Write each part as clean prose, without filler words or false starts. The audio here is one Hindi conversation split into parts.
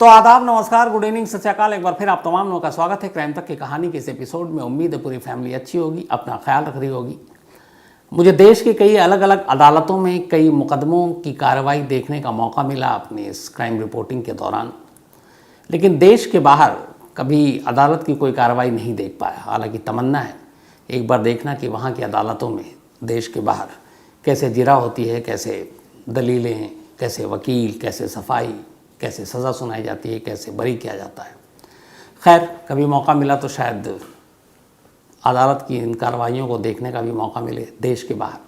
तो आदाब, नमस्कार, गुड इवनिंग, सत श्री अकाल। एक बार फिर आप तमाम लोगों का स्वागत है क्राइम तक की कहानी के इस एपिसोड में। उम्मीद है पूरी फैमिली अच्छी होगी, अपना ख्याल रख रही होगी। मुझे देश की कई अलग अलग अदालतों में कई मुकदमों की कार्रवाई देखने का मौका मिला अपनी इस क्राइम रिपोर्टिंग के दौरान, लेकिन देश के बाहर कभी अदालत की कोई कार्रवाई नहीं देख पाया। हालांकि तमन्ना है एक बार देखना कि वहाँ की अदालतों में देश के बाहर कैसे जिरा होती है, कैसे दलीलें, कैसे वकील, कैसे सफाई, कैसे सज़ा सुनाई जाती है, कैसे बरी किया जाता है। खैर, कभी मौका मिला तो शायद अदालत की इन कार्रवाइयों को देखने का भी मौका मिले देश के बाहर।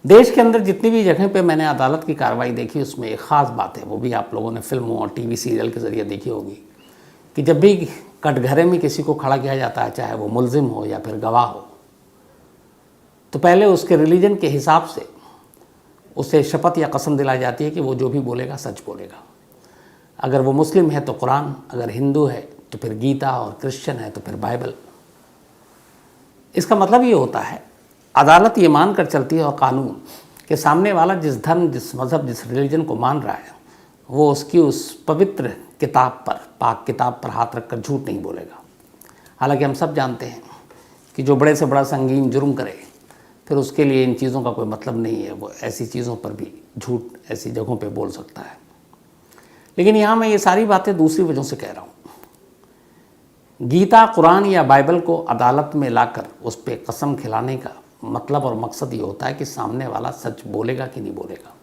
देश के अंदर जितनी भी जगह पे मैंने अदालत की कार्रवाई देखी, उसमें एक ख़ास बात है, वो भी आप लोगों ने फिल्मों और टीवी सीरियल के ज़रिए देखी होगी कि जब भी कटघरे में किसी को खड़ा किया जाता है, चाहे वो मुलजिम हो या फिर गवाह हो, तो पहले उसके रिलीजन के हिसाब से उसे शपथ या कसम दिलाई जाती है कि वो जो भी बोलेगा सच बोलेगा। अगर वो मुस्लिम है तो कुरान, अगर हिंदू है तो फिर गीता, और क्रिश्चियन है तो फिर बाइबल। इसका मतलब ये होता है, अदालत ये मान कर चलती है और कानून के सामने वाला जिस धर्म, जिस मज़हब, जिस रिलीजन को मान रहा है, वो उसकी उस पवित्र किताब पर, पाक किताब पर हाथ रखकर झूठ नहीं बोलेगा। हालांकि हम सब जानते हैं कि जो बड़े से बड़ा संगीन जुर्म करे, फिर उसके लिए इन चीज़ों का कोई मतलब नहीं है, वो ऐसी चीज़ों पर भी झूठ ऐसी जगहों पे बोल सकता है। लेकिन यहाँ मैं ये सारी बातें दूसरी वजहों से कह रहा हूँ। गीता, कुरान या बाइबल को अदालत में लाकर उस पर कसम खिलाने का मतलब और मकसद ये होता है कि सामने वाला सच बोलेगा कि नहीं बोलेगा।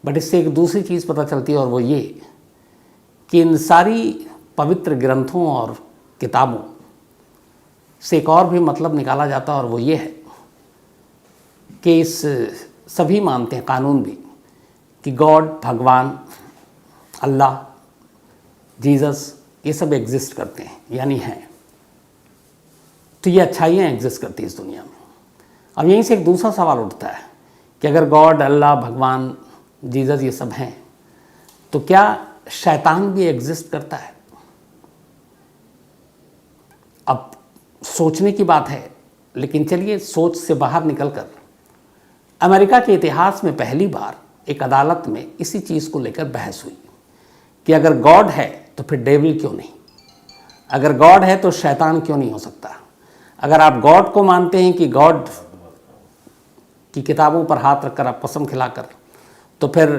बट इससे एक दूसरी चीज़ पता चलती है, और वो ये कि इन सारी पवित्र ग्रंथों और किताबों से एक और भी मतलब निकाला जाता है, और वो ये है कि इस सभी मानते हैं, कानून भी, कि गॉड, भगवान, अल्लाह, जीसस, ये सब एग्जिस्ट करते हैं, यानी हैं। तो ये अच्छाइयाँ एग्जिस्ट करती हैं इस दुनिया में। अब यहीं से एक दूसरा सवाल उठता है कि अगर गॉड, अल्लाह, भगवान, जीसस ये सब हैं, तो क्या शैतान भी एग्जिस्ट करता है? अब सोचने की बात है, लेकिन चलिए सोच से बाहर निकलकर अमेरिका के इतिहास में पहली बार एक अदालत में इसी चीज़ को लेकर बहस हुई कि अगर गॉड है तो फिर डेविल क्यों नहीं, अगर गॉड है तो शैतान क्यों नहीं हो सकता। अगर आप गॉड को मानते हैं कि गॉड की किताबों पर हाथ रखकर आप कसम खिलाकर, तो फिर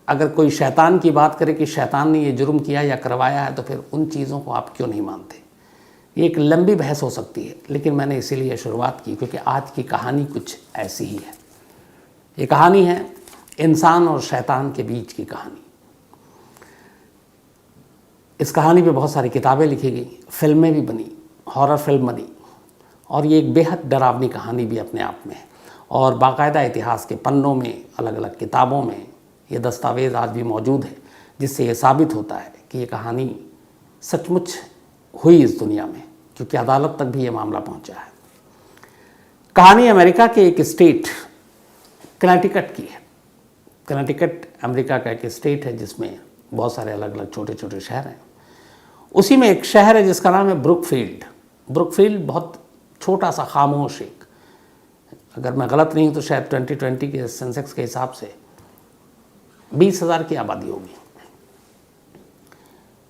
अगर कोई शैतान की बात करे कि शैतान ने ये जुर्म किया या करवाया है, तो फिर उन चीज़ों को आप क्यों नहीं मानते। ये एक लंबी बहस हो सकती है, लेकिन मैंने इसीलिए शुरुआत की क्योंकि आज की कहानी कुछ ऐसी ही है। ये कहानी है इंसान और शैतान के बीच की कहानी। इस कहानी पे बहुत सारी किताबें लिखी गई, फिल्में भी बनी, हॉरर फिल्म बनी, और ये एक बेहद डरावनी कहानी भी अपने आप में है। और बाकायदा इतिहास के पन्नों में, अलग अलग किताबों में ये दस्तावेज़ आज भी मौजूद है, जिससे ये साबित होता है कि ये कहानी सचमुच हुई इस दुनिया में, क्योंकि अदालत तक भी ये मामला पहुंचा है। कहानी अमेरिका के एक स्टेट कनेटिकट की है। कनेटिकट अमेरिका का एक स्टेट है जिसमें बहुत सारे अलग अलग छोटे छोटे शहर हैं। उसी में एक शहर है जिसका नाम है ब्रुकफील्ड। ब्रुकफील्ड बहुत छोटा सा खामोश, एक, अगर मैं गलत नहीं हूँ तो शायद 2020 के सेंसेक्स के हिसाब से 20,000 की आबादी होगी।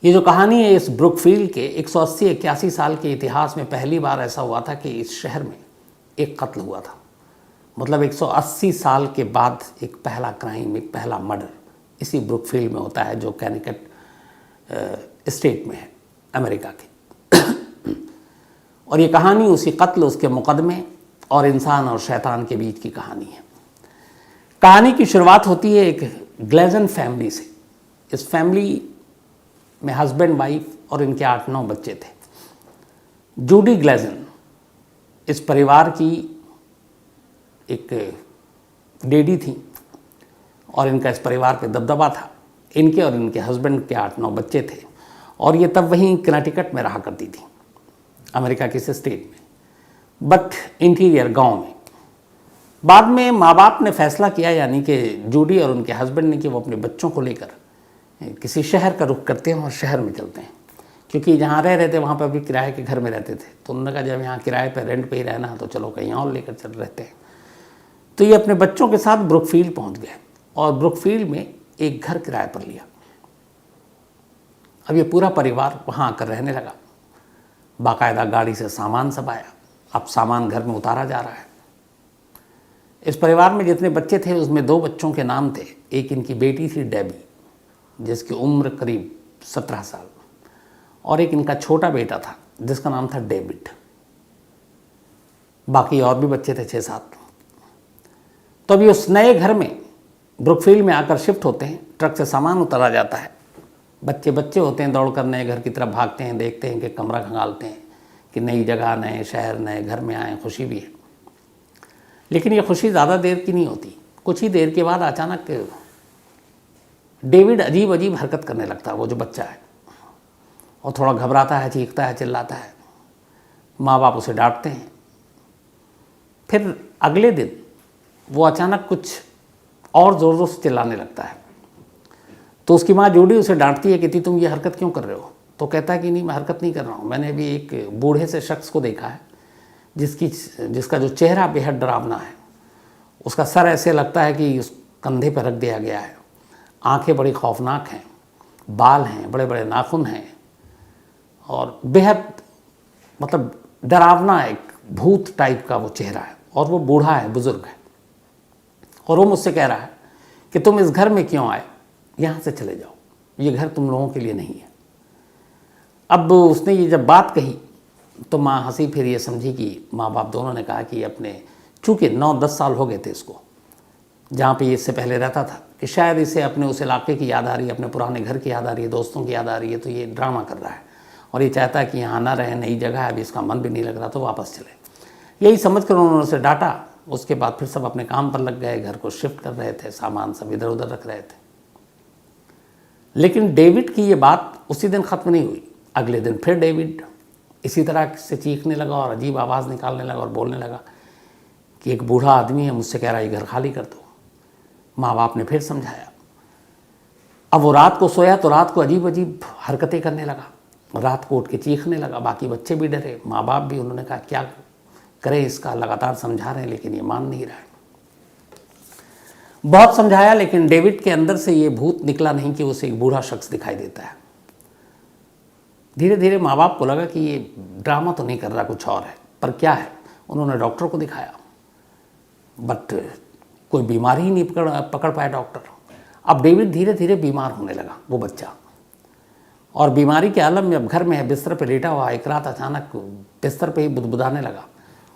ये जो कहानी है, इस ब्रुकफील्ड के 180-81 साल के इतिहास में पहली बार ऐसा हुआ था कि इस शहर में एक कत्ल हुआ था। मतलब 180 साल के बाद एक पहला क्राइम, एक पहला मर्डर इसी ब्रुकफील्ड में होता है, जो कैनिकट स्टेट में है अमेरिका के। और ये कहानी उसी कत्ल, उसके मुकदमे और इंसान और शैतान के बीच की कहानी है। कहानी की शुरुआत होती है एक ग्लेजन फैमिली से। इस फैमिली में हस्बैंड, वाइफ और इनके 8-9 बच्चे थे। जूडी ग्लेजन इस परिवार की एक लेडी थी, और इनका इस परिवार पे दबदबा था। इनके और इनके हस्बैंड के 8-9 बच्चे थे, और ये तब वहीं कनेटिकट में रहा करती थी, अमेरिका के इस स्टेट में, बट इंटीरियर गांव में। बाद में माँ बाप ने फैसला किया, यानी कि जूडी और उनके हस्बैंड ने, कि वो अपने बच्चों को लेकर किसी शहर का रुख करते हैं और शहर में चलते हैं, क्योंकि जहाँ रह रहे थे वहाँ पर भी किराए के घर में रहते थे। तो उन्होंने कहा जब यहाँ किराए पर, रेंट पे ही रहना है, तो चलो कहीं और लेकर चल रहते हैं। तो ये अपने बच्चों के साथ ब्रुकफील्ड पहुँच गए, और ब्रुकफील्ड में एक घर किराए पर लिया। अब ये पूरा परिवार वहाँ आकर रहने लगा। बाकायदा गाड़ी से सामान सब आया, अब सामान घर में उतारा जा रहा है। इस परिवार में जितने बच्चे थे उसमें 2 बच्चों के नाम थे। एक इनकी बेटी थी डेबी, जिसकी उम्र करीब 17 साल, और एक इनका छोटा बेटा था जिसका नाम था डेविड। बाकी और भी बच्चे थे 6-7। तो अभी उस नए घर में ब्रुकफील्ड में आकर शिफ्ट होते हैं, ट्रक से सामान उतारा जाता है। बच्चे बच्चे होते हैं, दौड़कर नए घर की तरफ भागते हैं, देखते हैं कि कमरा खंगालते हैं कि नई जगह, नए शहर, नए घर में आए, खुशी भी है। लेकिन ये खुशी ज़्यादा देर की नहीं होती। कुछ ही देर के बाद अचानक डेविड अजीब अजीब हरकत करने लगता है, वो जो बच्चा है, और थोड़ा घबराता है, चीखता है, चिल्लाता है। माँ बाप उसे डांटते हैं। फिर अगले दिन वो अचानक कुछ और ज़ोर ज़ोर से चिल्लाने लगता है। तो उसकी माँ जूडी उसे डांटती है कि तुम ये हरकत क्यों कर रहे हो? तो कहता है कि नहीं, मैं हरकत नहीं कर रहा हूँ। मैंने अभी एक बूढ़े से शख्स को देखा है जिसका जो चेहरा बेहद डरावना है। उसका सर ऐसे लगता है कि उस कंधे पर रख दिया गया है, आंखें बड़ी खौफनाक हैं, बाल हैं, बड़े बड़े नाखून हैं, और बेहद मतलब डरावना एक भूत टाइप का वो चेहरा है। और वो बूढ़ा है, बुज़ुर्ग है, और वो मुझसे कह रहा है कि तुम इस घर में क्यों आए, यहाँ से चले जाओ, ये घर तुम लोगों के लिए नहीं है। अब उसने ये जब बात कही तो माँ हंसी, फिर ये समझी कि माँ बाप दोनों ने कहा कि अपने, चूँकि 9-10 साल हो गए थे इसको जहाँ पे ये इससे पहले रहता था, कि शायद इसे अपने उस इलाके की याद आ रही है, अपने पुराने घर की याद आ रही है, दोस्तों की याद आ रही है, तो ये ड्रामा कर रहा है और ये चाहता है कि यहाँ ना रहे, नई जगह है, अभी इसका मन भी नहीं लग रहा, तो वापस चले। यही समझ कर उन्होंने उसे डांटा। उसके बाद फिर सब अपने काम पर लग गए, घर को शिफ्ट कर रहे थे, सामान सब इधर उधर रख रहे थे। लेकिन डेविड की ये बात उसी दिन ख़त्म नहीं हुई। अगले दिन फिर डेविड इसी तरह से चीखने लगा और अजीब आवाज़ निकालने लगा और बोलने लगा कि एक बूढ़ा आदमी है, मुझसे कह रहा है ये घर खाली कर दो। माँ बाप ने फिर समझाया। अब वो रात को सोया तो रात को अजीब अजीब हरकतें करने लगा, रात को उठ के चीखने लगा। बाकी बच्चे भी डरे, माँ बाप भी। उन्होंने कहा क्या करें इसका, लगातार समझा रहे हैं लेकिन ये मान नहीं रहा है। बहुत समझाया लेकिन डेविड के अंदर से ये भूत निकला नहीं कि उसे एक बूढ़ा शख्स दिखाई देता है। धीरे धीरे माँ बाप को लगा कि ये ड्रामा तो नहीं कर रहा, कुछ और है। पर क्या है? उन्होंने डॉक्टर को दिखाया, बट कोई बीमारी ही नहीं पकड़ पाया डॉक्टर। अब डेविड धीरे धीरे बीमार होने लगा, वो बच्चा, और बीमारी के आलम में अब घर में है, बिस्तर पे लेटा हुआ। एक रात अचानक बिस्तर पे ही बुदबुदाने लगा,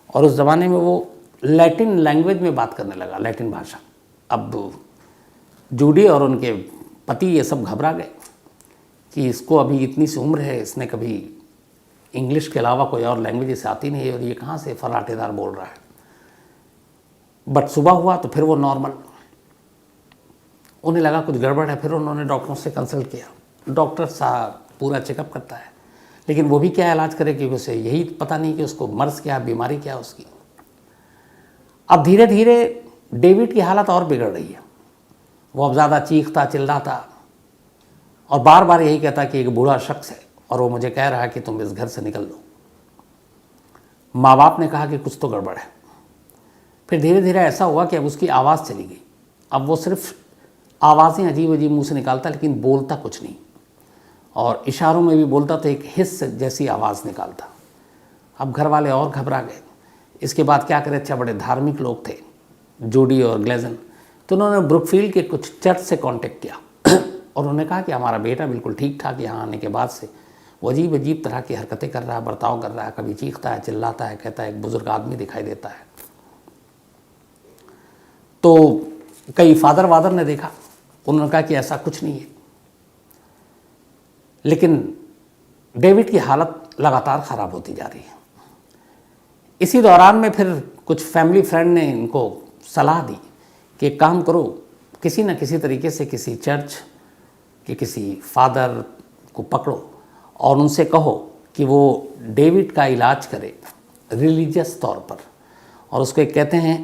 और उस ज़माने में वो लैटिन लैंग्वेज में बात करने लगा, लैटिन भाषा। अब जूडी और उनके पति ये सब घबरा गए कि इसको अभी इतनी सी उम्र है, इसने कभी इंग्लिश के अलावा कोई और लैंग्वेज इसे आती नहीं है, और ये कहाँ से फराटेदार बोल रहा है। बट सुबह हुआ तो फिर वो नॉर्मल, उन्हें लगा कुछ गड़बड़ है। फिर उन्होंने डॉक्टरों से कंसल्ट किया। डॉक्टर साहब पूरा चेकअप करता है, लेकिन वो भी क्या इलाज करे, क्योंकि उसे यही पता नहीं कि उसको मर्ज क्या, बीमारी क्या उसकी। अब धीरे धीरे डेविड की हालत और बिगड़ रही है। वो अब ज़्यादा चीखता चिल्लाता और बार बार यही कहता कि एक बूढ़ा शख्स है और वो मुझे कह रहा है कि तुम इस घर से निकल लो। माँ बाप ने कहा कि कुछ तो गड़बड़ है। फिर धीरे धीरे ऐसा हुआ कि अब उसकी आवाज़ चली गई। अब वो सिर्फ आवाज़ें अजीब अजीब मुँह से निकालता, लेकिन बोलता कुछ नहीं, और इशारों में भी बोलता तो एक हिस्स जैसी आवाज़ निकालता। अब घर वाले और घबरा गए। इसके बाद क्या करें? अच्छा, बड़े धार्मिक लोग थे जूडी और ग्लेजन, तो उन्होंने ब्रुकफील्ड के कुछ चर्च से कांटेक्ट किया और उन्होंने कहा कि हमारा बेटा बिल्कुल ठीक ठाक यहाँ आने के बाद से वो अजीब अजीब तरह की हरकतें कर रहा है, बर्ताव कर रहा है, कभी चीखता है, चिल्लाता है, कहता है एक बुजुर्ग आदमी दिखाई देता है। तो कई फादर वादर ने देखा, उन्होंने कहा कि ऐसा कुछ नहीं है। लेकिन डेविड की हालत लगातार ख़राब होती जा रही है। इसी दौरान में फिर कुछ फैमिली फ्रेंड ने इनको सलाह दी कि एक काम करो, किसी न किसी तरीके से किसी चर्च के किसी फादर को पकड़ो और उनसे कहो कि वो डेविड का इलाज करे रिलीजियस तौर पर, और उसको एक कहते हैं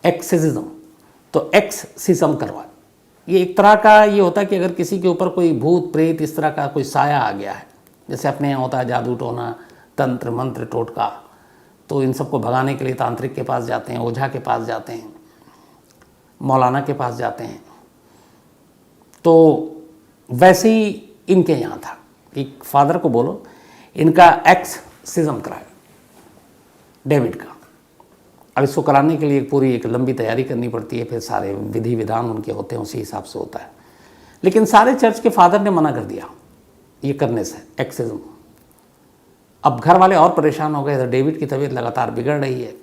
एक्सिज्म, तो एक्सिज्म करवा। ये एक तरह का ये होता है कि अगर किसी के ऊपर कोई भूत प्रेत इस तरह का कोई साया आ गया है, जैसे अपने यहाँ होता है जादू टोना, तंत्र मंत्र टोटका, तो इन सबको भगाने के लिए तांत्रिक के पास जाते हैं, ओझा के पास जाते हैं, मौलाना के पास जाते हैं। तो वैसे ही इनके यहाँ था कि फादर को बोलो इनका एक्ससिज्म कराए डेविड का। अब इसको कराने के लिए पूरी एक लंबी तैयारी करनी पड़ती है, फिर सारे विधि विधान उनके होते हैं, उसी हिसाब से होता है। लेकिन सारे चर्च के फादर ने मना कर दिया ये करने से, एक्ससिज्म। अब घर वाले और परेशान हो गए, इधर डेविड की तबीयत लगातार बिगड़ रही है,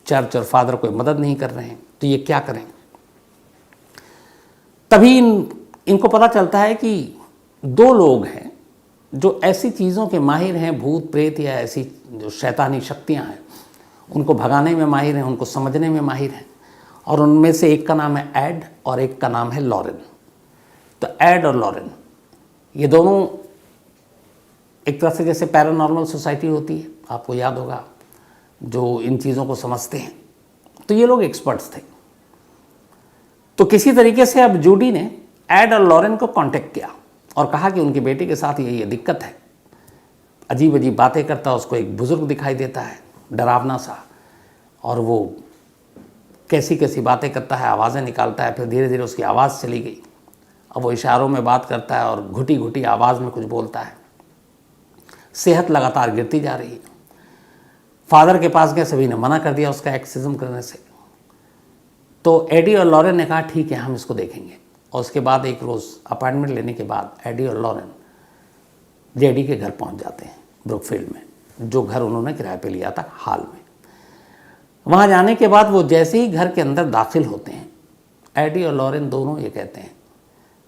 चर्च और फादर कोई मदद नहीं कर रहे हैं, तो ये क्या करें। तभी इनको पता चलता है कि दो लोग हैं जो ऐसी चीज़ों के माहिर हैं, भूत प्रेत या ऐसी जो शैतानी शक्तियां हैं उनको भगाने में माहिर हैं, उनको समझने में माहिर हैं। और उनमें से एक का नाम है एड और एक का नाम है लॉरेन। तो एड और लॉरेन ये दोनों एक तरह से जैसे पैरानॉर्मल सोसाइटी होती है, आपको याद होगा, जो इन चीज़ों को समझते हैं, तो ये लोग एक्सपर्ट्स थे। तो किसी तरीके से अब जूडी ने एड और लॉरेन को कांटेक्ट किया और कहा कि उनकी बेटी के साथ ये दिक्कत है, अजीब अजीब बातें करता है, उसको एक बुज़ुर्ग दिखाई देता है डरावना सा, और वो कैसी कैसी बातें करता है, आवाज़ें निकालता है, फिर धीरे धीरे उसकी आवाज़ चली गई। अब वो इशारों में बात करता है और घुटी घुटी आवाज़ में कुछ बोलता है। सेहत लगातार गिरती जा रही है। फादर के पास गए, सभी ने मना कर दिया उसका एक्ससिज्म करने से। तो एडी और लॉरेन ने कहा ठीक है हम इसको देखेंगे। और उसके बाद एक रोज़ अपॉइंटमेंट लेने के बाद एडी और लॉरेन जेडी के घर पहुंच जाते हैं, ब्रुकफील्ड में, जो घर उन्होंने किराए पे लिया था हाल में। वहाँ जाने के बाद वो जैसे ही घर के अंदर दाखिल होते हैं, एडी और लॉरेन दोनों ये कहते हैं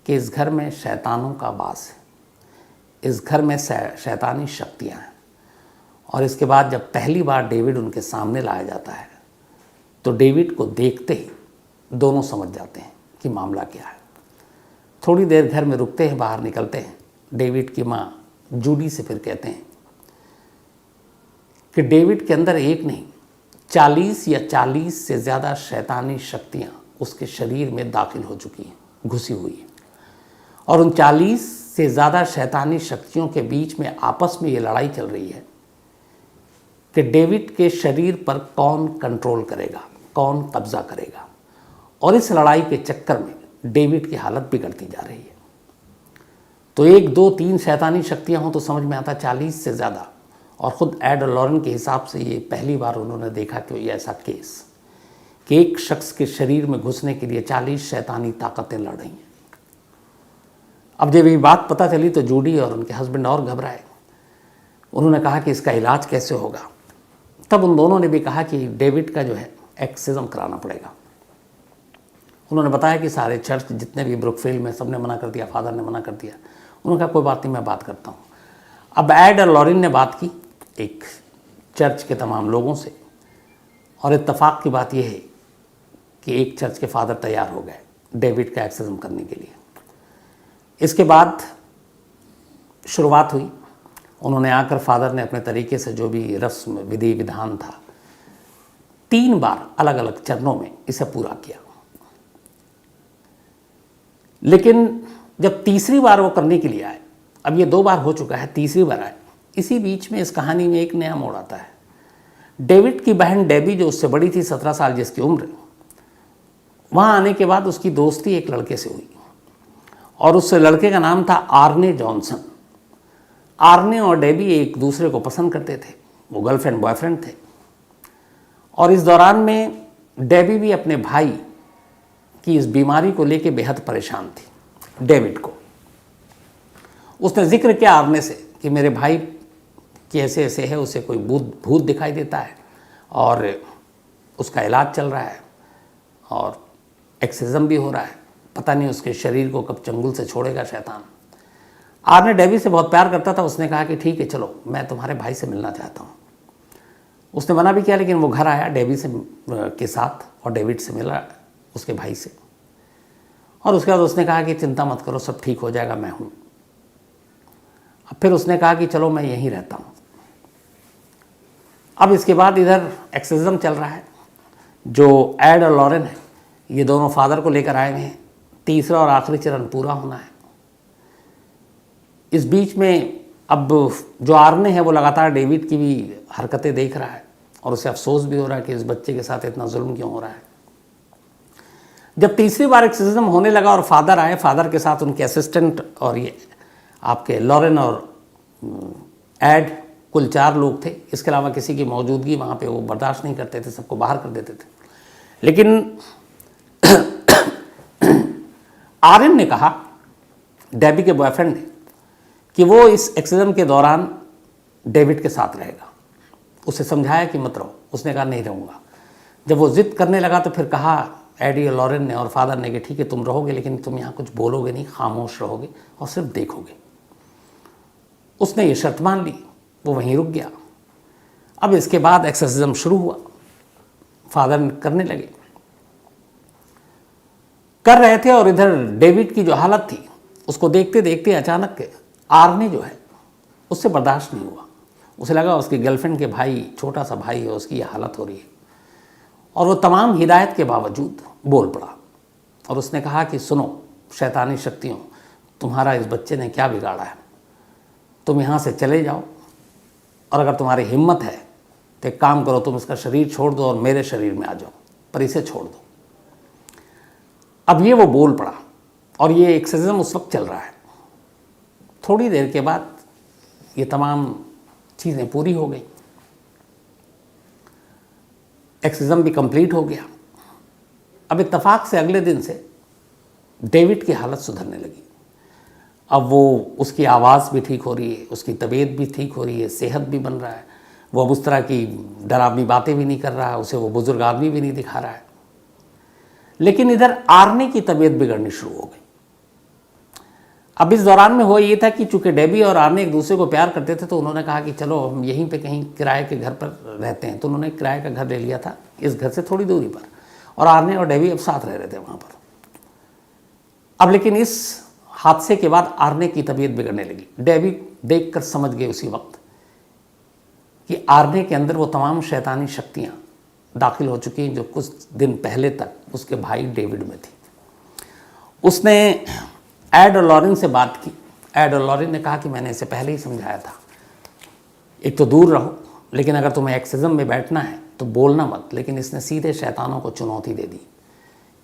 कि इस घर में शैतानों का वास है, इस घर में शैतानी शक्तियाँ हैं। और इसके बाद जब पहली बार डेविड उनके सामने लाया जाता है तो डेविड को देखते ही दोनों समझ जाते हैं कि मामला क्या है। थोड़ी देर घर में रुकते हैं, बाहर निकलते हैं। डेविड की माँ जूडी से फिर कहते हैं कि डेविड के अंदर एक नहीं 40 या 40 से ज़्यादा शैतानी शक्तियाँ उसके शरीर में दाखिल हो चुकी हैं, घुसी हुई हैं। और उन 40 से ज़्यादा शैतानी शक्तियों के बीच में आपस में ये लड़ाई चल रही है कि डेविड के शरीर पर कौन कंट्रोल करेगा, कौन कब्जा करेगा। और इस लड़ाई के चक्कर में डेविड की हालत बिगड़ती जा रही है। तो 1, 2, 3 शैतानी शक्तियां हों तो समझ में आता 40 से ज़्यादा। और ख़ुद एड और लॉरेन के हिसाब से ये पहली बार उन्होंने देखा कि ये ऐसा केस कि एक शख्स के शरीर में घुसने के लिए 40 शैतानी ताकतें लड़ रही हैं। अब जब ये बात पता चली तो जूडी और उनके हस्बैंड और घबराए। उन्होंने कहा कि इसका इलाज कैसे होगा। तब उन दोनों ने भी कहा कि डेविड का जो है एक्ससिज्म कराना पड़ेगा। उन्होंने बताया कि सारे चर्च जितने भी ब्रुकफील्ड में सबने मना कर दिया, फादर ने मना कर दिया। उन्होंने कहा कोई बात नहीं, मैं बात करता हूँ। अब एड और लॉरेन ने बात की एक चर्च के तमाम लोगों से, और इत्तेफाक की बात यह है कि एक चर्च के फादर तैयार हो गए डेविड का एक्ससिज्म करने के लिए। इसके बाद शुरुआत हुई। उन्होंने आकर फादर ने अपने तरीके से जो भी रस्म विधि विधान था 3 बार अलग अलग चरणों में इसे पूरा किया। लेकिन जब तीसरी बार वो करने के लिए आए, अब ये 2 बार हो चुका है, तीसरी बार आए, इसी बीच में इस कहानी में एक नया मोड़ आता है। डेविड की बहन डेबी जो उससे बड़ी थी, 17 साल जिसकी उम्र, वहाँ आने के बाद उसकी दोस्ती एक लड़के से हुई और उस लड़के का नाम था आर्ने जॉनसन। आर्ने और डेबी एक दूसरे को पसंद करते थे, वो गर्लफ्रेंड बॉयफ्रेंड थे। और इस दौरान में डेबी भी अपने भाई की इस बीमारी को लेके बेहद परेशान थी। डेविड को उसने जिक्र किया आर्ने से कि मेरे भाई की ऐसे ऐसे है, उसे कोई भूत दिखाई देता है और उसका इलाज चल रहा है और एक्ससिज्म भी हो रहा है, पता नहीं उसके शरीर को कब चंगुल से छोड़ेगा शैतान। आर्ने डेबी से बहुत प्यार करता था। उसने कहा कि ठीक है चलो, मैं तुम्हारे भाई से मिलना चाहता हूँ। उसने मना भी किया, लेकिन वो घर आया डेबी से के साथ और डेविड से मिला, उसके भाई से। और उसके बाद उसने कहा कि चिंता मत करो, सब ठीक हो जाएगा, मैं हूँ। अब फिर उसने कहा कि चलो मैं यहीं रहता हूँ। अब इसके बाद इधर एक्ससिज्म चल रहा है। जो एड और लॉरेन है ये दोनों फादर को लेकर आए हुए हैं। तीसरा और आखिरी चरण पूरा होना है। इस बीच में अब जो आर्ने है वो लगातार डेविड की भी हरकतें देख रहा है और उसे अफसोस भी हो रहा है कि इस बच्चे के साथ इतना जुल्म क्यों हो रहा है। जब तीसरी बार एक्ससिज्म होने लगा और फादर आए, फादर के साथ उनके असिस्टेंट और ये आपके लॉरेन और ऐड कुल 4 लोग थे, इसके अलावा किसी की मौजूदगी वहाँ पे वो बर्दाश्त नहीं करते थे, सबको बाहर कर देते थे। लेकिन आर्यन ने कहा डेबी के बॉयफ्रेंड ने कि वो इस एक्सोर्सिज्म के दौरान डेविड के साथ रहेगा। उसे समझाया कि मत रहो, उसने कहा नहीं रहूँगा। जब वो जिद करने लगा तो फिर कहा एडी और लॉरेन ने और फादर ने कि ठीक है तुम रहोगे, लेकिन तुम यहाँ कुछ बोलोगे नहीं, खामोश रहोगे और सिर्फ देखोगे। उसने ये शर्त मान ली, वो वहीं रुक गया। अब इसके बाद एक्सोर्सिज्म शुरू हुआ, फादर करने लगे, कर रहे थे। और इधर डेविड की जो हालत थी उसको देखते देखते अचानक आर्ने जो है उससे बर्दाश्त नहीं हुआ। उसे लगा उसकी गर्लफ्रेंड के भाई, छोटा सा भाई है, उसकी ये हालत हो रही है। और वो तमाम हिदायत के बावजूद बोल पड़ा और उसने कहा कि सुनो शैतानी शक्तियों, तुम्हारा इस बच्चे ने क्या बिगाड़ा है, तुम यहाँ से चले जाओ और अगर तुम्हारी हिम्मत है तो एक काम करो, तुम इसका शरीर छोड़ दो और मेरे शरीर में आ जाओ, पर इसे छोड़ दो। अब ये वो बोल पड़ा और ये एक्सोर्सिज्म उस वक्त चल रहा है। थोड़ी देर के बाद ये तमाम चीज़ें पूरी हो गई, एक्सोर्सिज्म भी कंप्लीट हो गया। अब इत्तेफाक से अगले दिन से डेविड की हालत सुधरने लगी। अब वो, उसकी आवाज़ भी ठीक हो रही है, उसकी तबीयत भी ठीक हो रही है, सेहत भी बन रहा है, वो अब उस तरह की डरावनी बातें भी नहीं कर रहा है, उसे वो बुजुर्ग आदमी भी नहीं दिखा रहा है। लेकिन इधर आर्ने की तबीयत बिगड़नी शुरू हो गई। अब इस दौरान में हुआ ये था कि चूंकि डेबी और आर्ने एक दूसरे को प्यार करते थे, तो उन्होंने कहा कि चलो हम यहीं पे कहीं किराए के घर पर रहते हैं। तो उन्होंने किराए का घर ले लिया था इस घर से थोड़ी दूरी पर, और आर्ने और डेबी अब साथ रह रहे थे वहाँ पर। अब लेकिन इस हादसे के बाद आर्ने की तबीयत बिगड़ने लगी। डेबी देखकर समझ गए उसी वक्त कि आर्ने के अंदर वो तमाम शैतानी शक्तियाँ दाखिल हो चुकी हैं जो कुछ दिन पहले तक उसके भाई डेविड में थी। उसने एड और लॉरेन से बात की। एड और लॉरेन ने कहा कि मैंने इसे पहले ही समझाया था, एक तो दूर रहो, लेकिन अगर तुम्हें एक्सोर्सिज्म में बैठना है तो बोलना मत। लेकिन इसने सीधे शैतानों को चुनौती दे दी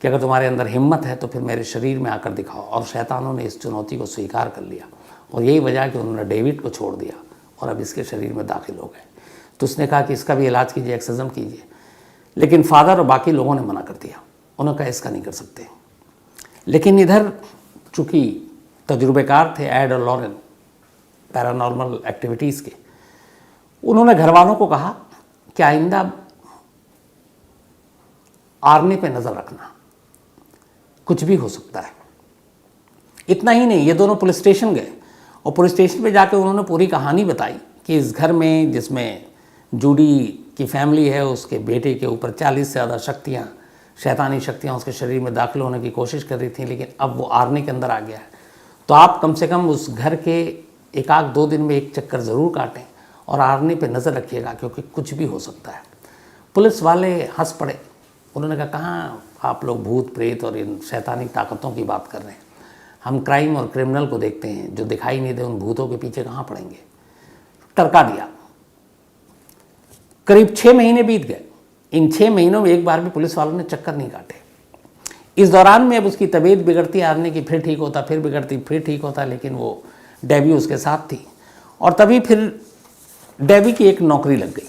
कि अगर तुम्हारे अंदर हिम्मत है तो फिर मेरे शरीर में आकर दिखाओ। और शैतानों ने इस चुनौती को स्वीकार कर लिया और यही वजह कि उन्होंने डेविड को छोड़ दिया और अब इसके शरीर में दाखिल हो गए। तो उसने कहा कि इसका भी इलाज कीजिए, एक्सोर्सिज्म कीजिए। लेकिन फादर और बाकी लोगों ने मना कर दिया, उन्होंने कहा इसका नहीं कर सकते। लेकिन इधर चूँकि तजुर्बेकार थे एड और लॉरेन पैरानॉर्मल एक्टिविटीज़ के, उन्होंने घर वालों को कहा कि आइंदा आर्ने पे नज़र रखना, कुछ भी हो सकता है। इतना ही नहीं, ये दोनों पुलिस स्टेशन गए और पुलिस स्टेशन पे जाकर उन्होंने पूरी कहानी बताई कि इस घर में जिसमें जूडी की फैमिली है, उसके बेटे के ऊपर 40 से ज़्यादा शक्तियाँ, शैतानी शक्तियाँ उसके शरीर में दाखिल होने की कोशिश कर रही थी, लेकिन अब वो आर्ने के अंदर आ गया है। तो आप कम से कम उस घर के 1-2 दिन में एक चक्कर ज़रूर काटें और आर्ने पे नज़र रखिएगा, क्योंकि कुछ भी हो सकता है। पुलिस वाले हंस पड़े, उन्होंने कहा कहाँ आप लोग भूत प्रेत और इन शैतानी ताकतों की बात कर रहे हैं, हम क्राइम और क्रिमिनल को देखते हैं, जो दिखाई नहीं दे उन भूतों के पीछे कहाँ पड़ेंगे। टरका दिया। करीब 6 महीने बीत गए। इन 6 महीनों में एक बार भी पुलिस वालों ने चक्कर नहीं काटे। इस दौरान में अब उसकी तबीयत बिगड़ती आर्ने की, फिर ठीक होता, फिर बिगड़ती, फिर ठीक होता, लेकिन वो डेबी उसके साथ थी। और तभी फिर डेबी की एक नौकरी लग गई,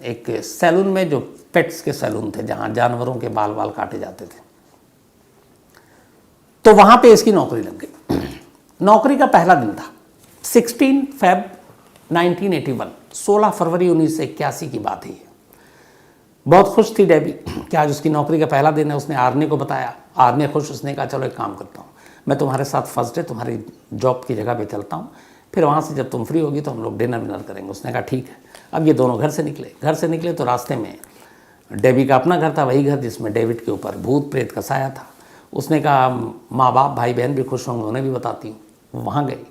एक सैलून में, जो पेट्स के सैलून थे जहाँ जानवरों के बाल बाल काटे जाते थे। तो वहाँ पे इसकी नौकरी लग गई। नौकरी का पहला दिन था 16 फ़रवरी 1981, 16 फरवरी 1981 की बात है। बहुत खुश थी डेबी कि आज उसकी नौकरी का पहला दिन है। उसने आर्ने को बताया, आर्ने खुश, उसने कहा चलो एक काम करता हूँ, मैं तुम्हारे साथ फर्स्ट डे तुम्हारी जॉब की जगह पे चलता हूँ, फिर वहाँ से जब तुम फ्री होगी तो हम लोग डिनर विनर करेंगे। उसने कहा ठीक है। अब ये दोनों घर से निकले तो रास्ते में डेबी का अपना घर था, वही घर जिसमें डेविड के ऊपर भूत प्रेत का साया था। उसने कहा माँ बाप भाई बहन भी खुश होंगे, उन्हें भी बताती हूँ। वहाँ गई,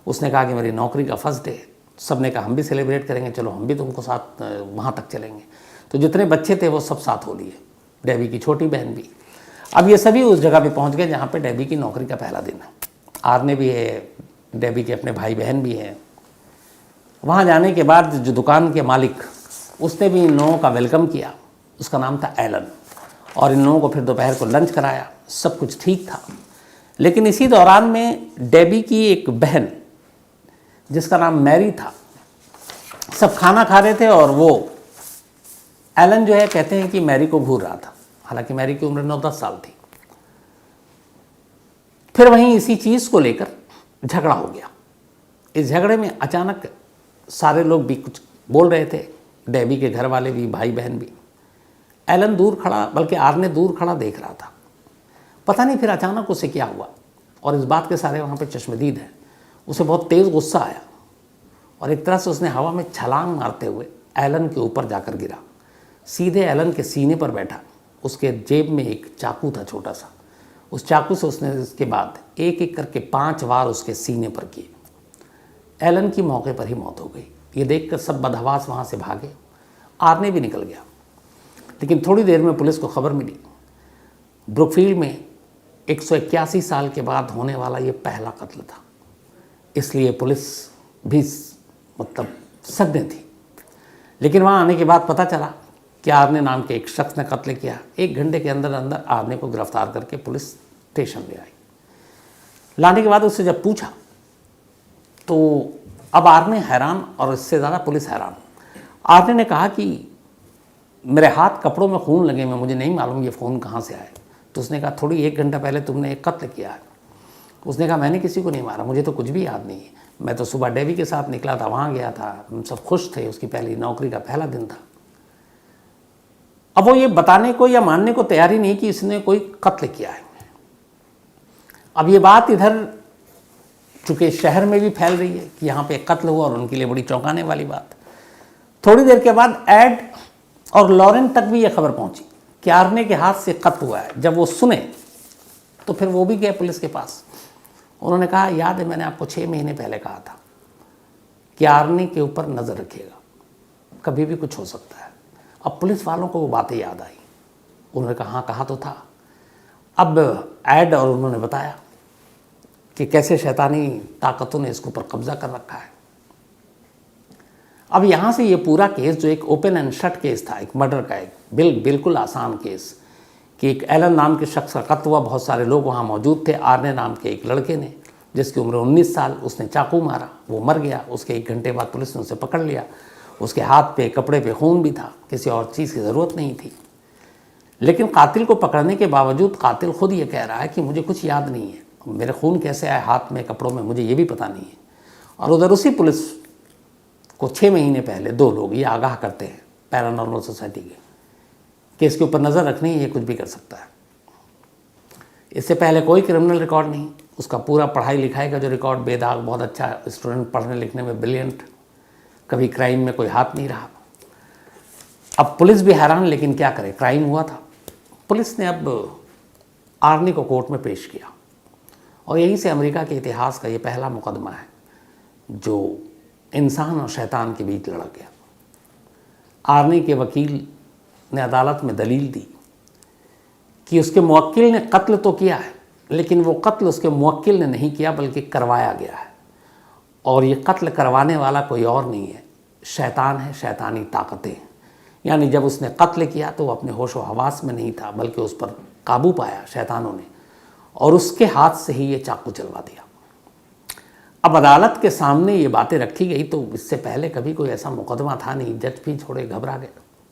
उसने कहा कि मेरी नौकरी का फर्स्ट डे। सब ने कहा हम भी सेलिब्रेट करेंगे, चलो हम भी तुमको साथ वहाँ तक चलेंगे। तो जितने बच्चे थे वो सब साथ हो लिए, डेबी की छोटी बहन भी। अब ये सभी उस जगह पे पहुँच गए जहाँ पे डेबी की नौकरी का पहला दिन है। आर्ने भी है, डेबी के अपने भाई बहन भी हैं। वहाँ जाने के बाद जो दुकान के मालिक, उसने भी इन लोगों का वेलकम किया। उसका नाम था एलन, और इन लोगों को फिर दोपहर को लंच कराया। सब कुछ ठीक था, लेकिन इसी दौरान में डेबी की एक बहन जिसका नाम मैरी था। सब खाना खा रहे थे और वो एलन जो है कहते हैं कि मैरी को घूर रहा था, हालांकि मैरी की उम्र 9-10 साल थी। फिर वहीं इसी चीज़ को लेकर झगड़ा हो गया। इस झगड़े में अचानक सारे लोग भी कुछ बोल रहे थे, डेबी के घर वाले भी, भाई बहन भी। एलन दूर खड़ा, बल्कि आर्ने दूर खड़ा देख रहा था। पता नहीं फिर अचानक उसे क्या हुआ, और इस बात के सारे वहाँ पे चश्मदीद हैं। उसे बहुत तेज़ गुस्सा आया और एक तरह से उसने हवा में छलांग मारते हुए एलन के ऊपर जाकर गिरा, सीधे एलन के सीने पर बैठा। उसके जेब में एक चाकू था छोटा सा। उस चाकू से उसने इसके बाद एक एक करके 5 वार उसके सीने पर किए। एलन की मौके पर ही मौत हो गई। ये देखकर सब बदहवास वहाँ से भागे। आर्ने भी निकल गया। लेकिन थोड़ी देर में पुलिस को खबर मिली, ब्रुकफील्ड में 181 साल के बाद होने वाला ये पहला कत्ल था। इसलिए पुलिस भी मतलब सज्ञ थी। लेकिन वहाँ आने के बाद पता चला कि आर्ने नाम के एक शख्स ने कत्ल किया। 1 घंटे के अंदर अंदर आर्ने को गिरफ्तार करके पुलिस स्टेशन ले आई। लाने के बाद उससे जब पूछा तो अब आर्ने हैरान, और इससे ज़्यादा पुलिस हैरान। आर्ने ने कहा कि मेरे हाथ कपड़ों में खून लगे, मैं मुझे नहीं मालूम ये फ़ोन कहाँ से आए। तो उसने कहा थोड़ी 1 घंटा पहले तुमने एक कत्ल किया है। उसने कहा मैंने किसी को नहीं मारा, मुझे तो कुछ भी याद नहीं है। मैं तो सुबह डेवी के साथ निकला था, वहाँ गया था, हम सब खुश थे, उसकी पहली नौकरी का पहला दिन था। अब वो ये बताने को या मानने को तैयार ही नहीं कि इसने कोई कत्ल किया है। अब ये बात इधर चूँकि शहर में भी फैल रही है कि यहाँ पे कत्ल हुआ, और उनके लिए बड़ी चौंकाने वाली बात। थोड़ी देर के बाद एड और लॉरेन तक भी ये खबर पहुँची कि आर्ने के हाथ से कत्ल हुआ है। जब वो सुने तो फिर वो भी गए पुलिस के पास। उन्होंने कहा याद है मैंने आपको 6 महीने पहले कहा था कि आर्ने के ऊपर नज़र रखिएगा, कभी भी कुछ हो सकता है। अब पुलिस वालों को वो बातें याद आई। उन्होंने कहा हाँ कहा तो था। अब एड और उन्होंने बताया कि कैसे शैतानी ताकतों ने इसके ऊपर कब्जा कर रखा है। अब यहाँ से ये पूरा केस जो एक ओपन एंड शट केस था, एक मर्डर का, एक बिल्कुल आसान केस कि एक एलन नाम के शख्स का कत्ल हुआ, बहुत सारे लोग वहाँ मौजूद थे। आर्ने नाम के एक लड़के ने, जिसकी उम्र 19 साल, उसने चाकू मारा, वो मर गया। उसके 1 घंटे बाद पुलिस ने उसे पकड़ लिया। उसके हाथ पे, कपड़े पे खून भी था, किसी और चीज़ की ज़रूरत नहीं थी। लेकिन कातिल को पकड़ने के बावजूद कातिल खुद ये कह रहा है कि मुझे कुछ याद नहीं है, मेरे खून कैसे आए हाथ में, कपड़ों में, मुझे ये भी पता नहीं है। और उधर उसी पुलिस को 6 महीने पहले 2 लोग ये आगाह करते हैं पैरानॉर्मल सोसाइटी के कि इसके ऊपर नज़र रखनी है, ये कुछ भी कर सकता है। इससे पहले कोई क्रिमिनल रिकॉर्ड नहीं, उसका पूरा पढ़ाई लिखाई का जो रिकॉर्ड बेदाग, बहुत अच्छा स्टूडेंट, पढ़ने लिखने में ब्रिलियंट, कभी क्राइम में कोई हाथ नहीं रहा। अब पुलिस भी हैरान, लेकिन क्या करे, क्राइम हुआ था। पुलिस ने अब आर्ने को कोर्ट में पेश किया, और यहीं से अमेरिका के इतिहास का ये पहला मुकदमा है जो इंसान और शैतान के बीच लड़ा गया। आर्ने के वकील ने अदालत में दलील दी कि उसके मुवक्किल ने कत्ल तो किया है, लेकिन वो कत्ल उसके मुवक्किल ने नहीं किया, बल्कि करवाया गया है। और ये कत्ल करवाने वाला कोई और नहीं है, शैतान है, शैतानी ताकतें। यानी जब उसने कत्ल किया तो वो अपने होश व हवास में नहीं था, बल्कि उस पर काबू पाया शैतानों ने, और उसके हाथ से ही ये चाकू चलवा दिया। अब अदालत के सामने ये बातें रखी गई, तो इससे पहले कभी कोई ऐसा मुकदमा था नहीं। जज भी थोड़े घबरा गए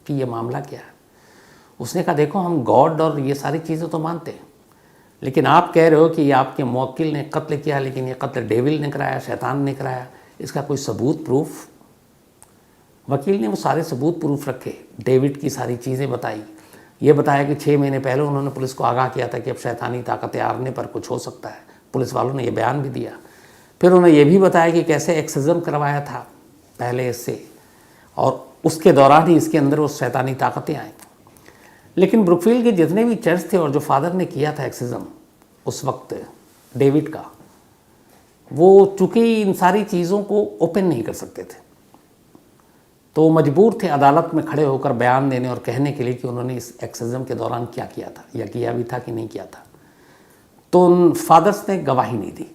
कि ये मामला क्या है। उसने कहा देखो हम गॉड और ये सारी चीज़ें तो मानते हैं, लेकिन आप कह रहे हो कि ये आपके मुवक्किल ने कत्ल किया, लेकिन ये कत्ल डेविल ने कराया, शैतान ने कराया, इसका कोई सबूत, प्रूफ? वकील ने वो सारे सबूत प्रूफ रखे, डेविड की सारी चीज़ें बताई। ये बताया कि 6 महीने पहले उन्होंने पुलिस को आगाह किया था कि अब शैतानी ताकतें आर्ने पर कुछ हो सकता है। पुलिस वालों ने ये बयान भी दिया। फिर उन्होंने ये भी बताया कि कैसे एक्सोर्सिज्म करवाया था पहले इससे, और उसके दौरान ही इसके अंदर वो शैतानी ताकतें आई। लेकिन ब्रुकफील्ड के जितने भी चर्च थे और जो फादर ने किया था एक्सोर्सिज्म उस वक्त डेविड का, वो चूँकि इन सारी चीज़ों को ओपन नहीं कर सकते थे, तो मजबूर थे अदालत में खड़े होकर बयान देने और कहने के लिए कि उन्होंने इस एक्सोर्सिज्म के दौरान क्या किया था, या किया भी था कि नहीं किया था। तो उन फादर्स ने गवाही नहीं दी,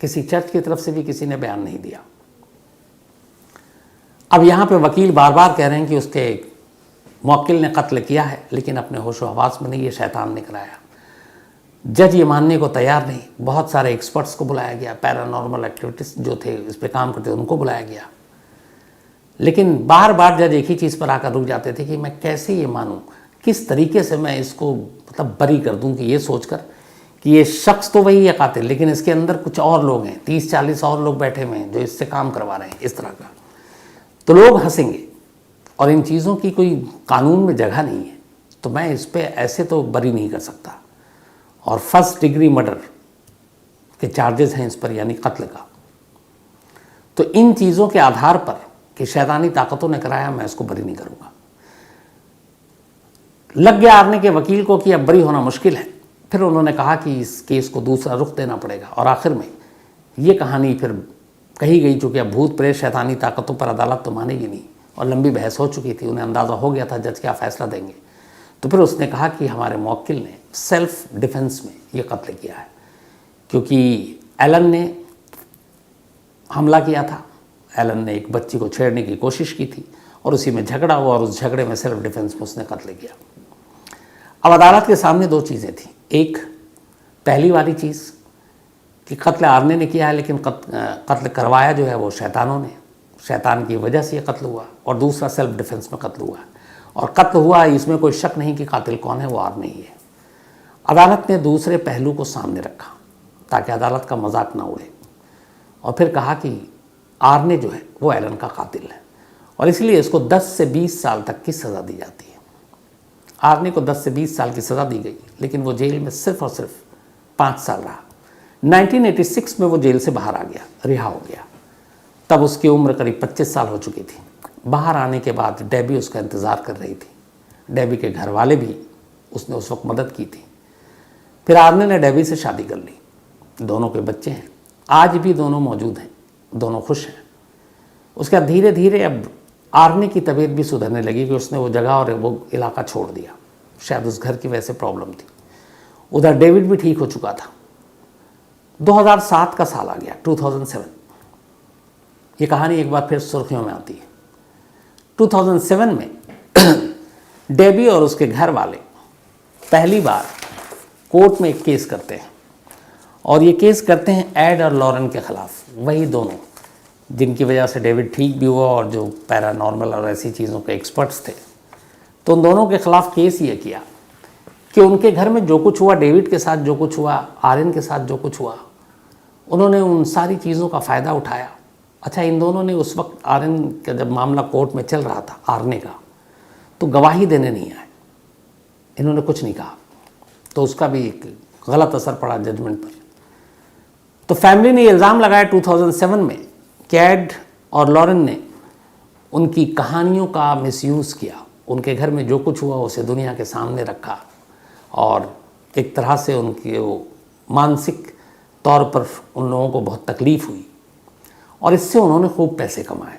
किसी चर्च की तरफ से भी किसी ने बयान नहीं दिया। अब यहाँ पे वकील बार बार कह रहे हैं कि उसके मुवक्किल ने कत्ल किया है, लेकिन अपने होशो हवास में नहीं, ये शैतान ने कराया। जज ये मानने को तैयार नहीं। बहुत सारे एक्सपर्ट्स को बुलाया गया, पैरानॉर्मल एक्टिविटीज जो थे इस पे काम करते थे उनको बुलाया गया, लेकिन बार बार जज एक ही चीज़ पर आकर रुक जाते थे कि मैं कैसे ये मानूं, किस तरीके से मैं इसको मतलब बरी कर दूं कि ये सोचकर कि ये शख्स तो वही है कातिल, लेकिन इसके अंदर कुछ और लोग हैं, 30-40 और लोग बैठे हुए हैं जो इससे काम करवा रहे हैं इस तरह का। तो लोग हंसेंगे और इन चीज़ों की कोई कानून में जगह नहीं है, तो मैं इस पर ऐसे तो बरी नहीं कर सकता। और फर्स्ट डिग्री मर्डर के चार्जेस हैं इस पर, यानी कत्ल का। तो इन चीज़ों के आधार पर कि शैतानी ताकतों ने कराया, मैं इसको बरी नहीं करूँगा। लग गया आर्ने के वकील को कि अब बरी होना मुश्किल है। फिर उन्होंने कहा कि इस केस को दूसरा रुख देना पड़ेगा, और आखिर में ये कहानी फिर कही गई, चूँकि अब भूत प्रेत शैतानी ताकतों पर अदालत तो मानेगी नहीं, और लंबी बहस हो चुकी थी, उन्हें अंदाज़ा हो गया था जज क्या फ़ैसला देंगे। तो फिर उसने कहा कि हमारे मौक्किल ने सेल्फ डिफेंस में ये कत्ल किया है, क्योंकि एलन ने हमला किया था, एलन ने एक बच्ची को छेड़ने की कोशिश की थी और उसी में झगड़ा हुआ, और उस झगड़े में सेल्फ डिफेंस में उसने कत्ल किया। अब अदालत के सामने दो चीज़ें थी। एक, पहली वाली चीज़ कि कत्ल आर्ने ने किया है, लेकिन कत्ल करवाया जो है वो शैतानों ने, शैतान की वजह से ये कत्ल हुआ। और दूसरा, सेल्फ डिफेंस में कत्ल हुआ, और कत्ल हुआ इसमें कोई शक नहीं कि कातिल कौन है, वो आर्ने ही है। अदालत ने दूसरे पहलू को सामने रखा ताकि अदालत का मजाक ना उड़े, और फिर कहा कि आर्ने जो है वो एलन का कातिल है, और इसलिए इसको 10 से 20 साल तक की सज़ा दी जाती है। आर्ने को 10 से 20 साल की सज़ा दी गई, लेकिन वो जेल में सिर्फ और सिर्फ 5 साल रहा। 1986 में वो जेल से बाहर आ गया, रिहा हो गया। तब उसकी उम्र करीब 25 साल हो चुकी थी। बाहर आने के बाद डेबी उसका इंतज़ार कर रही थी। डेबी के घर वाले भी उसने उस वक्त मदद की थी। फिर आर्ने ने डेबी से शादी कर ली, दोनों के बच्चे हैं, आज भी दोनों मौजूद हैं, दोनों खुश हैं। उसके बाद धीरे धीरे अब आर्ने की तबीयत भी सुधरने लगी कि उसने वो जगह और वो इलाका छोड़ दिया, शायद उस घर की वजह से प्रॉब्लम थी। उधर डेविड भी ठीक हो चुका था। 2007 का साल आ गया, 2007। ये कहानी एक बार फिर सुर्खियों में आती है। 2007 में डेबी और उसके घर वाले पहली बार कोर्ट में एक केस करते हैं, और ये केस करते हैं एड और लॉरेन के ख़िलाफ़, वही दोनों जिनकी वजह से डेविड ठीक भी हुआ और जो पैरानॉर्मल और ऐसी चीज़ों के एक्सपर्ट्स थे। तो उन दोनों के ख़िलाफ़ केस ये किया कि उनके घर में जो कुछ हुआ, डेविड के साथ जो कुछ हुआ, आर्यन के साथ जो कुछ हुआ, उन्होंने उन सारी चीज़ों का फ़ायदा उठाया। अच्छा, इन दोनों ने उस वक्त आर्यन का जब मामला कोर्ट में चल रहा था आर्ने का, तो गवाही देने नहीं आए, इन्होंने कुछ नहीं कहा, तो उसका भी एक गलत असर पड़ा जजमेंट पर। तो फैमिली ने इल्ज़ाम लगाया 2007 में कि एड और लॉरेन ने उनकी कहानियों का मिसयूज़ किया, उनके घर में जो कुछ हुआ उसे दुनिया के सामने रखा, और एक तरह से उनके वो मानसिक तौर पर उन लोगों को बहुत तकलीफ़ हुई, और इससे उन्होंने खूब पैसे कमाए,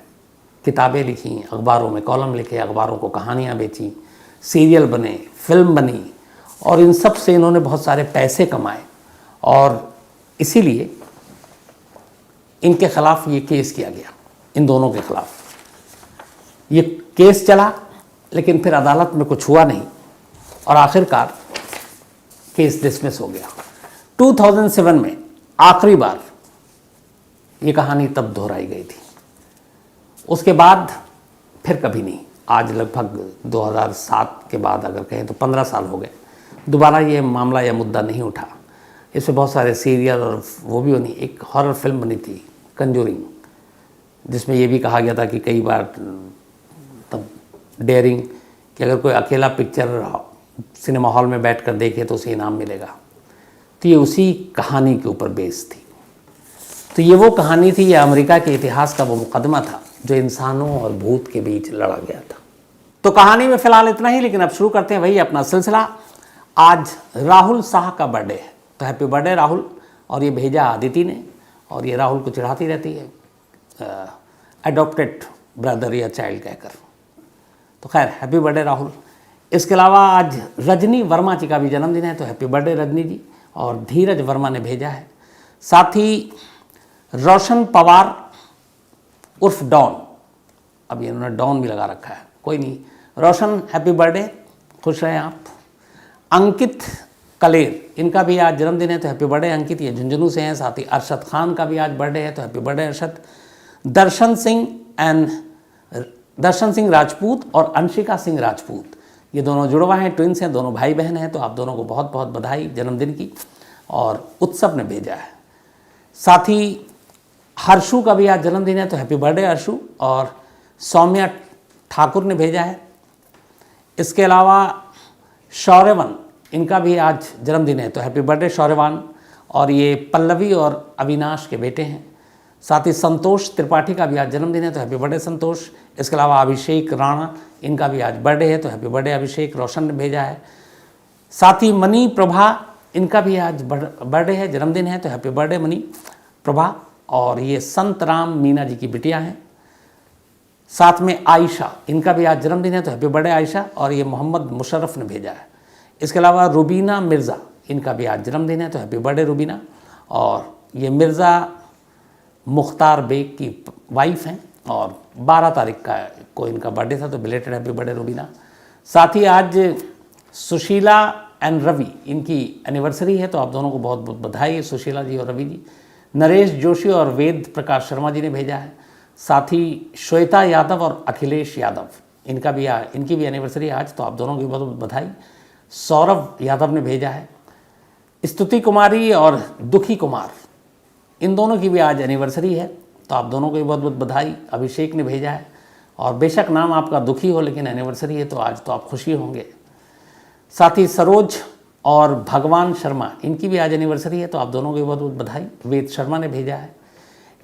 किताबें लिखी, अखबारों में कॉलम लिखे, अखबारों को कहानियाँ बेची, सीरियल बने, फिल्म बनी, और इन सब से इन्होंने बहुत सारे पैसे कमाए। और इसीलिए इनके ख़िलाफ़ ये केस किया गया, इन दोनों के ख़िलाफ़ ये केस चला, लेकिन फिर अदालत में कुछ हुआ नहीं, और आखिरकार केस डिसमिस हो गया। 2007 में आखिरी बार ये कहानी तब दोहराई गई थी, उसके बाद फिर कभी नहीं। आज लगभग 2007 के बाद अगर कहें तो 15 साल हो गए, दोबारा ये मामला या मुद्दा नहीं उठा। इस पर बहुत सारे सीरियल और वो भी बनी, एक हॉरर फिल्म बनी थी कंजूरिंग, जिसमें ये भी कहा गया था कि कई बार तब डेयरिंग कि अगर कोई अकेला पिक्चर सिनेमा हॉल में बैठकर देखे तो उसे इनाम मिलेगा। तो ये उसी कहानी के ऊपर बेस्ड थी। तो ये वो कहानी थी, ये अमेरिका के इतिहास का वो मुकदमा था जो इंसानों और भूत के बीच लड़ा गया था। तो कहानी में फ़िलहाल इतना ही, लेकिन अब शुरू करते हैं वही अपना सिलसिला। आज राहुल शाह का बर्थडे है, तो हैप्पी बर्थडे राहुल। और ये भेजा आदिति ने, और ये राहुल को चिढ़ाती रहती है एडॉप्टेड ब्रदर या चाइल्ड कहकर। तो खैर हैप्पी बर्थडे राहुल। इसके अलावा आज रजनी वर्मा जी का भी जन्मदिन है, तो हैप्पी बर्थडे रजनी जी। और धीरज वर्मा ने भेजा है, साथ ही रोशन पवार उर्फ डॉन, अब इन्होंने डॉन भी लगा रखा है, कोई नहीं। रोशन हैप्पी बर्थडे, खुश रहें आप। अंकित कलेर, इनका भी आज जन्मदिन है तो हैप्पी बर्थडे अंकित, ये झुंझुनू से हैं। साथ ही अरशद खान का भी आज बर्थडे है तो हैप्पी बर्थडे अरशद। दर्शन सिंह राजपूत और अंशिका सिंह राजपूत, ये दोनों जुड़वा हैं, ट्विंस हैं, दोनों भाई बहन हैं। तो आप दोनों को बहुत बहुत बधाई जन्मदिन की। और उत्सव ने भेजा है। साथ ही हर्षु का भी आज जन्मदिन है तो हैप्पी बर्थडे हर्षु। और सौम्या ठाकुर ने भेजा है। इसके अलावा शौर्यवन, इनका भी आज जन्मदिन है तो हैप्पी बर्थडे शौर्यवान। और ये पल्लवी और अविनाश के बेटे हैं। साथ ही संतोष त्रिपाठी का भी आज जन्मदिन है तो हैप्पी बर्थडे संतोष। इसके अलावा अभिषेक राणा, इनका भी आज बर्थडे है तो हैप्पी बर्थडे अभिषेक, रोशन ने भेजा है। साथ ही मनी प्रभा, इनका भी आज बर्थडे है, जन्मदिन है तो हैप्पी बर्थडे मनी प्रभा। और ये संत राम मीना जी की बिटिया हैं। साथ में आयशा, इनका भी आज जन्मदिन है तो हैप्पी बर्थडे आयशा। और ये मोहम्मद मुशर्रफ ने भेजा है। इसके अलावा रुबीना मिर्ज़ा, इनका भी आज जन्मदिन है तो हैप्पी बर्थडे रुबीना। और ये मिर्ज़ा मुख्तार बेग की वाइफ हैं और 12 तारीख को इनका बर्थडे था तो बिलेटेड हैप्पी बर्थडे रुबीना। साथ ही आज सुशीला एंड रवि, इनकी एनिवर्सरी है तो आप दोनों को बहुत बहुत बधाई सुशीला जी और रवि जी। नरेश जोशी और वेद प्रकाश शर्मा जी ने भेजा है। साथ ही श्वेता यादव और अखिलेश यादव, इनकी भी एनिवर्सरी आज तो आप दोनों की बहुत बहुत बधाई। सौरभ यादव ने भेजा है। स्तुति कुमारी और दुखी कुमार, इन दोनों की भी आज एनिवर्सरी है तो आप दोनों को भी बहुत बहुत बधाई। अभिषेक ने भेजा है। और बेशक नाम आपका दुखी हो लेकिन एनिवर्सरी है तो आज तो आप खुशी होंगे। साथ ही सरोज और भगवान शर्मा, इनकी भी आज एनिवर्सरी है तो आप दोनों को भी बहुत बहुत बधाई। वेद शर्मा ने भेजा है।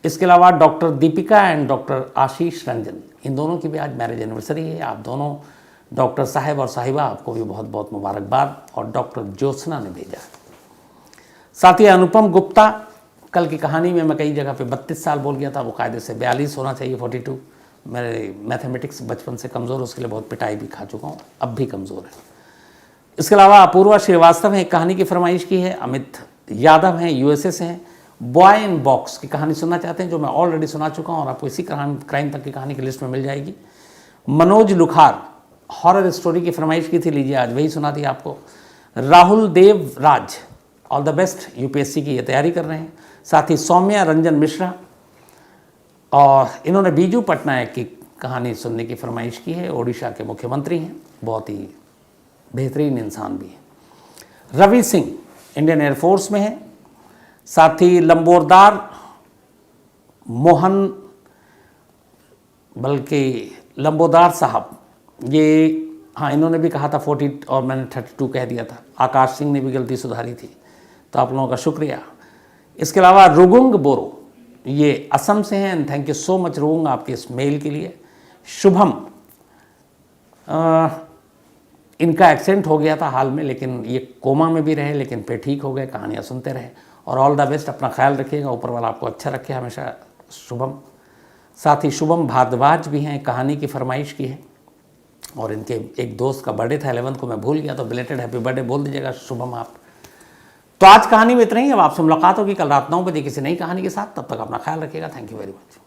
इसके अलावा डॉक्टर दीपिका एंड डॉक्टर आशीष रंजन, इन दोनों की भी आज मैरिज एनिवर्सरी है। आप दोनों डॉक्टर साहब और साहिबा, आपको भी बहुत बहुत मुबारकबाद। और डॉक्टर ज्योत्सना ने भेजा है। साथ ही अनुपम गुप्ता, कल की कहानी में मैं कई जगह पे 32 साल बोल गया था, वो कायदे से 42 होना चाहिए, 42। मेरे मैथमेटिक्स बचपन से कमज़ोर, उसके लिए बहुत पिटाई भी खा चुका हूँ, अब भी कमज़ोर है। इसके अलावा अपूर्वा श्रीवास्तव हैं, एक कहानी की फरमाइश की है। अमित यादव हैं, यूएसए से हैं, बॉय इन बॉक्स की कहानी सुनना चाहते हैं जो मैं ऑलरेडी सुना चुका हूँ और आपको इसी क्राइम तक की कहानी की लिस्ट में मिल जाएगी। मनोज लुखार, हॉरर स्टोरी की फरमाइश की थी, लीजिए आज वही सुना दी आपको। राहुल देव राज, ऑल द बेस्ट, यूपीएससी की ये तैयारी कर रहे हैं। साथ ही सौम्या रंजन मिश्रा, और इन्होंने बीजू पटनायक की कहानी सुनने की फरमाइश की है। ओडिशा के मुख्यमंत्री हैं, बहुत ही बेहतरीन इंसान भी हैं। रवि सिंह इंडियन एयरफोर्स में है। साथ ही लंबोरदार मोहन, बल्कि लंबोदार साहब, ये हाँ इन्होंने भी कहा था 40 और मैंने 32 कह दिया था। आकाश सिंह ने भी गलती सुधारी थी, तो आप लोगों का शुक्रिया। इसके अलावा रुगुंग बोरो, ये असम से हैं, and thank you so much रुगुंग आपके इस मेल के लिए। शुभम, इनका एक्सीडेंट हो गया था हाल में, लेकिन ये कोमा में भी रहे लेकिन फिर ठीक हो गए, कहानियाँ सुनते रहे। और ऑल द बेस्ट, अपना ख्याल रखिएगा, ऊपर वाला आपको अच्छा रखे हमेशा शुभम। साथ ही शुभम भारद्वाज भी हैं, कहानी की फरमाइश की है और इनके एक दोस्त का बर्थडे था 11 को, मैं भूल गया, तो बिलेटेड हैप्पी बर्थडे बोल दीजिएगा शुभम आप। तो आज कहानी में इतना ही। अब आपसे मुलाकात होगी कल रात 9 बजे किसी नई कहानी के साथ। तब तक अपना ख्याल रखिएगा। Thank you very much.